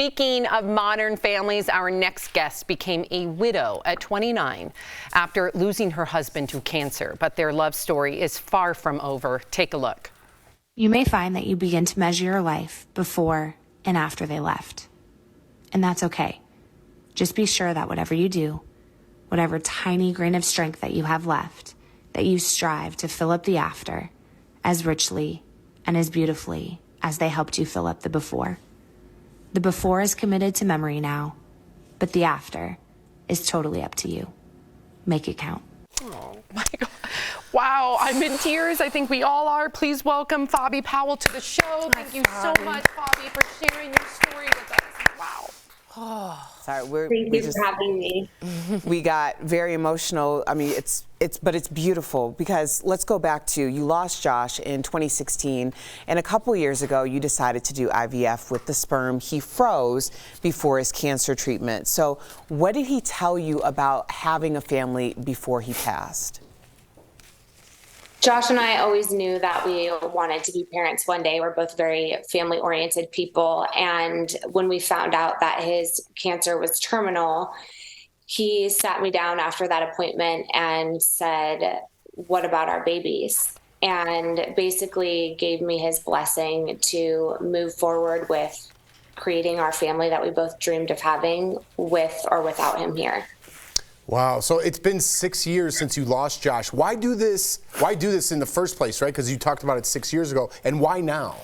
speaking of modern families, our next guest became a widow at 29 after losing her husband to cancer. But their love story is far from over. Take a look. You may find that you begin to measure your life before and after they left. And that's okay. Just be sure that whatever you do, whatever tiny grain of strength that you have left, that you strive to fill up the after as richly and as beautifully as they helped you fill up the before. The before is committed to memory now, but the after is totally up to you. Make it count. Oh my God. Wow, I'm in tears. I think we all are. Please welcome Fabi Powell to the show. Thank you so much, Fabi, for sharing your story with us. Wow. Oh, sorry, Thank you for having me. We got very emotional. I mean, but it's beautiful because let's go back to you lost Josh in 2016, and a couple years ago you decided to do IVF with the sperm he froze before his cancer treatment. So, what did he tell you about having a family before he passed? Josh and I always knew that we wanted to be parents one day. We're both very family-oriented people. And when we found out that his cancer was terminal, he sat me down after that appointment and said, "What about our babies?" And basically gave me his blessing to move forward with creating our family that we both dreamed of having, with or without him here. Wow. So it's been 6 years since you lost Josh. Why do this? Why do this in the first place, right? Because you talked about it 6 years ago. And why now?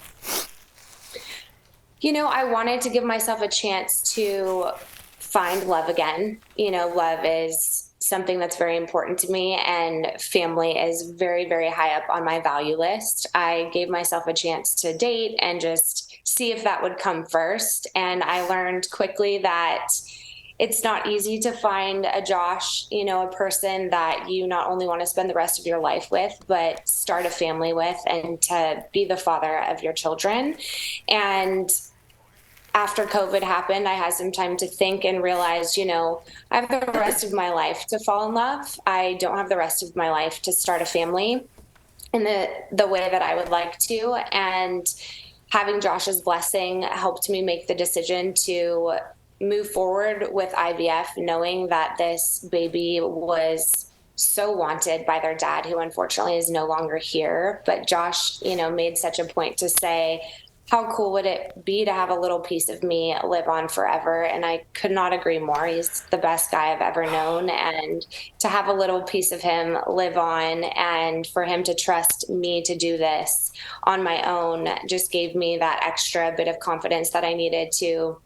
You know, I wanted to give myself a chance to find love again. You know, love is something that's very important to me, and family is very, very high up on my value list. I gave myself a chance to date and just see if that would come first. And I learned quickly that it's not easy to find a Josh, you know, a person that you not only want to spend the rest of your life with, but start a family with, and to be the father of your children. And after COVID happened, I had some time to think and realize, you know, I have the rest of my life to fall in love. I don't have the rest of my life to start a family in the way that I would like to. And having Josh's blessing helped me make the decision to move forward with IVF, knowing that this baby was so wanted by their dad, who unfortunately is no longer here. But Josh, you know, made such a point to say, how cool would it be to have a little piece of me live on forever? And I could not agree more. He's the best guy I've ever known. And to have a little piece of him live on, and for him to trust me to do this on my own, just gave me that extra bit of confidence that I needed to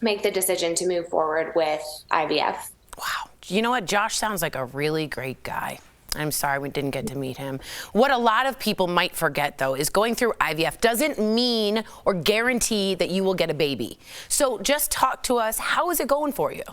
make the decision to move forward with IVF. Wow. You know what? Josh sounds like a really great guy. I'm sorry we didn't get to meet him. What a lot of people might forget, though, is going through IVF doesn't mean or guarantee that you will get a baby. So just talk to us. How is it going for you?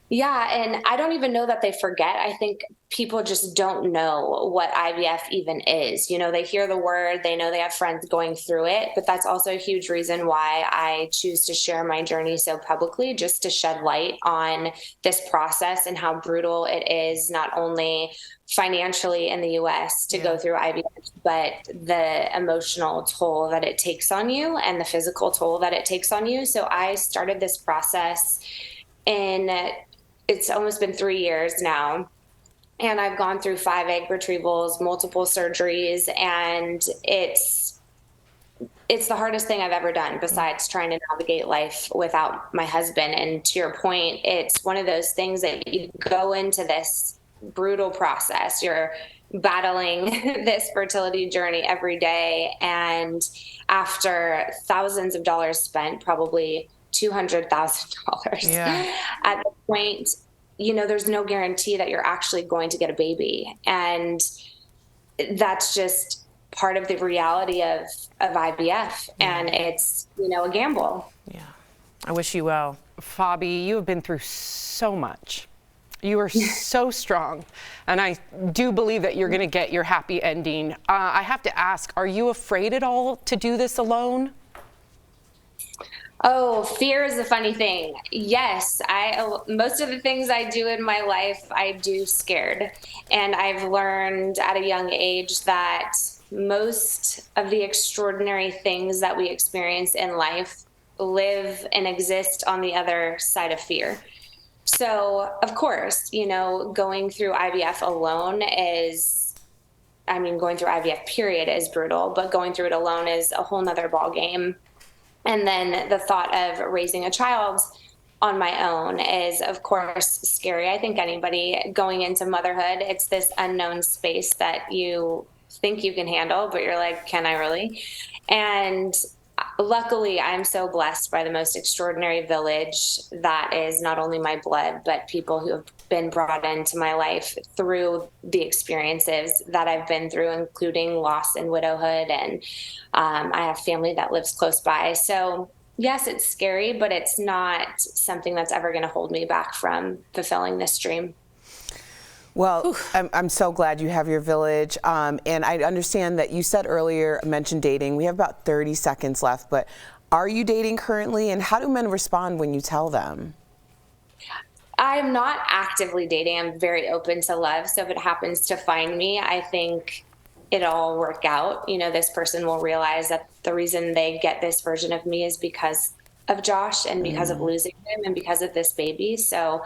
Yeah, and I don't even know that they forget. I think people just don't know what IVF even is. You know, they hear the word, they know they have friends going through it, but that's also a huge reason why I choose to share my journey so publicly, just to shed light on this process and how brutal it is, not only financially in the US to go through IVF, but the emotional toll that it takes on you and the physical toll that it takes on you. So I started this process it's almost been 3 years now. And I've gone through 5 egg retrievals, multiple surgeries, and it's the hardest thing I've ever done besides trying to navigate life without my husband. And to your point, it's one of those things that you go into this brutal process. You're battling this fertility journey every day. And after thousands of dollars spent, probably $200,000 at the point, you know, there's no guarantee that you're actually going to get a baby. And that's just part of the reality of IVF. And it's, you know, a gamble. Yeah. I wish you well. Fabi, you have been through so much. You are so strong. And I do believe that you're going to get your happy ending. I have to ask, are you afraid at all to do this alone? Oh, fear is a funny thing. Yes, most of the things I do in my life, I do scared. And I've learned at a young age that most of the extraordinary things that we experience in life live and exist on the other side of fear. So, of course, going through IVF alone going through IVF period is brutal, but going through it alone is a whole nother ball game. And then the thought of raising a child on my own is, of course, scary. I think anybody going into motherhood, it's this unknown space that you think you can handle, but you're like, can I really? And luckily, I'm so blessed by the most extraordinary village that is not only my blood, but people who have been brought into my life through the experiences that I've been through, including loss and widowhood. And I have family that lives close by. So yes, it's scary, but it's not something that's ever going to hold me back from fulfilling this dream. Well, I'm so glad you have your village. And I understand that you said earlier, mentioned dating. We have about 30 seconds left, but are you dating currently? And how do men respond when you tell them? I'm not actively dating. I'm very open to love. So if it happens to find me, I think it'll all work out. This person will realize that the reason they get this version of me is because of Josh and because of losing him and because of this baby. So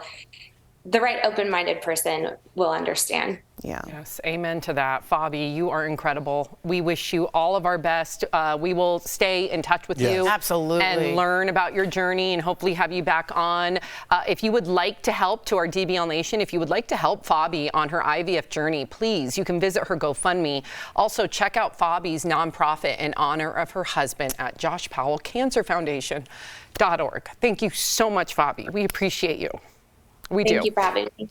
the right open-minded person will understand. Yeah. Yes, amen to that. Fabi, you are incredible. We wish you all of our best. We will stay in touch with you. Absolutely. And learn about your journey and hopefully have you back on. If you would like to help, to our DBL Nation, if you would like to help Fabi on her IVF journey, please, you can visit her GoFundMe. Also, check out Fabi's nonprofit in honor of her husband at Josh Powell Cancer Foundation.org. Thank you so much, Fabi. We appreciate you. We do. Thank you for having me.